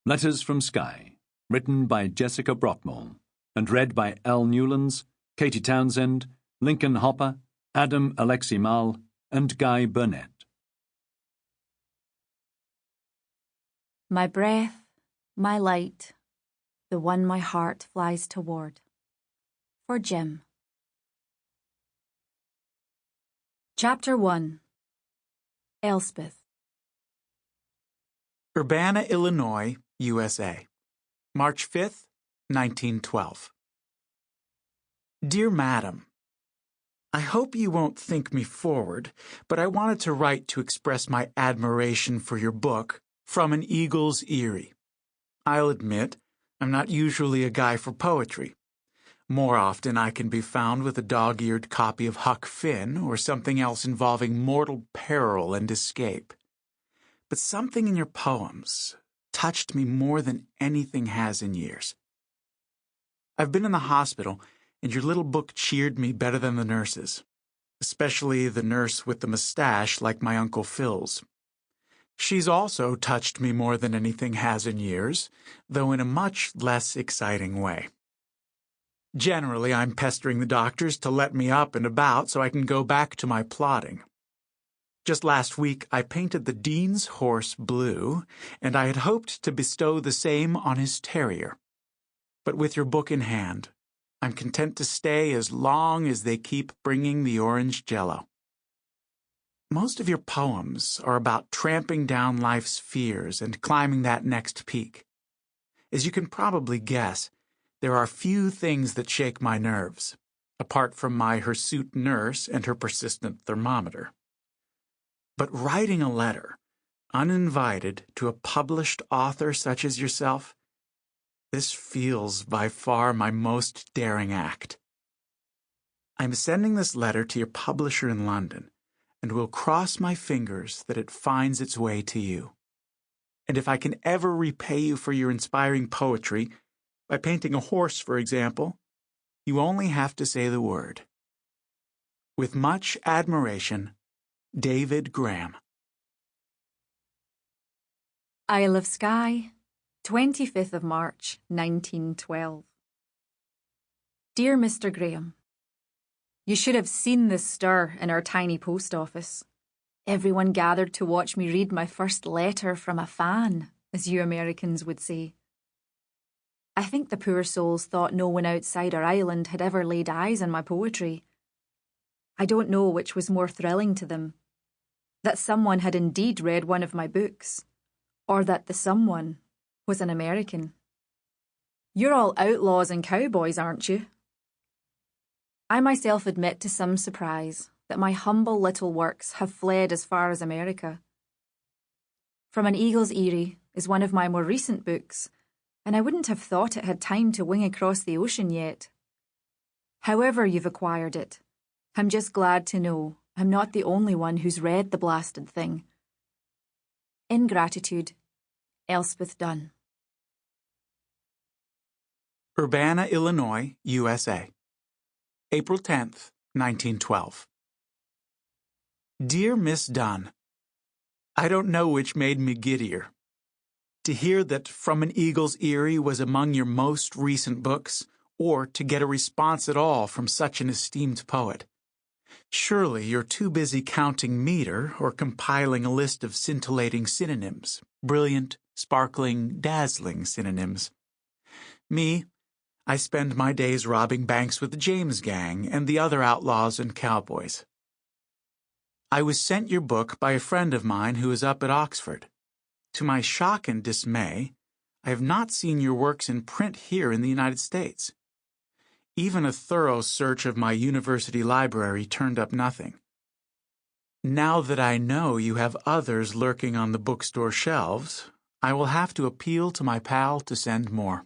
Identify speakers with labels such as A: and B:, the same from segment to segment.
A: Letters from Skye, written by Jessica Brockmole, and read by Elle Newlands, Katy Townsend, Lincoln Hoppe, Adam Alexi-Malle, and Guy Burnet.
B: My breath, my light, the one my heart flies toward. For Jim. Chapter 1. Elspeth.
C: Urbana, Illinois, USA. March 5th, 1912. Dear Madam, I hope you won't think me forward, but I wanted to write to express my admiration for your book, From an Eagle's Eyrie. I'll admit, I'm not usually a guy for poetry. More often I can be found with a dog-eared copy of Huck Finn or something else involving mortal peril and escape. But something in your poems touched me more than anything has in years. I've been in the hospital, and your little book cheered me better than the nurses, especially the nurse with the mustache like my Uncle Phil's. She's also touched me more than anything has in years, though in a much less exciting way. Generally, I'm pestering the doctors to let me up and about so I can go back to my plodding. Just last week, I painted the Dean's horse blue, and I had hoped to bestow the same on his terrier. But with your book in hand, I'm content to stay as long as they keep bringing the orange jello. Most of your poems are about tramping down life's fears and climbing that next peak. As you can probably guess, there are few things that shake my nerves, apart from my hirsute nurse and her persistent thermometer. But writing a letter, uninvited, to a published author such as yourself, this feels by far my most daring act. I'm sending this letter to your publisher in London, and will cross my fingers that it finds its way to you. And if I can ever repay you for your inspiring poetry, by painting a horse, for example, you only have to say the word. With much admiration, David Graham.
B: Isle of Skye, 25th of March, 1912. Dear Mr. Graham, you should have seen the stir in our tiny post office. Everyone gathered to watch me read my first letter from a fan, as you Americans would say. I think the poor souls thought no one outside our island had ever laid eyes on my poetry. I don't know which was more thrilling to them, that someone had indeed read one of my books, or that the someone was an American. You're all outlaws and cowboys, aren't you? I myself admit to some surprise that my humble little works have fled as far as America. From an Eagle's Eyrie is one of my more recent books, and I wouldn't have thought it had time to wing across the ocean yet. However you've acquired it, I'm just glad to know I'm not the only one who's read the blasted thing. In gratitude, Elspeth Dunn.
C: Urbana, Illinois, USA. April 10th, 1912. Dear Miss Dunn, I don't know which made me giddier. To hear that From an Eagle's Eyrie was among your most recent books, or to get a response at all from such an esteemed poet. Surely you're too busy counting meter or compiling a list of scintillating synonyms, brilliant, sparkling, dazzling synonyms. Me, I spend my days robbing banks with the James Gang and the other outlaws and cowboys. I was sent your book by a friend of mine who is up at Oxford. To my shock and dismay, I have not seen your works in print here in the United States. Even a thorough search of my university library turned up nothing. Now that I know you have others lurking on the bookstore shelves, I will have to appeal to my pal to send more.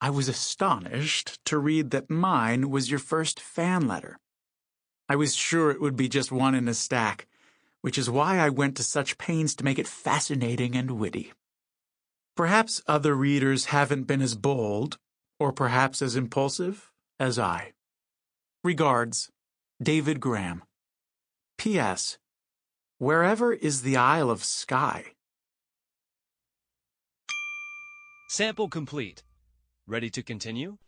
C: I was astonished to read that mine was your first fan letter. I was sure it would be just one in a stack, which is why I went to such pains to make it fascinating and witty. Perhaps other readers haven't been as bold, or perhaps as impulsive, as I. Regards, David Graham. P.S. Wherever is the Isle of Skye?
D: Sample complete. Ready to continue?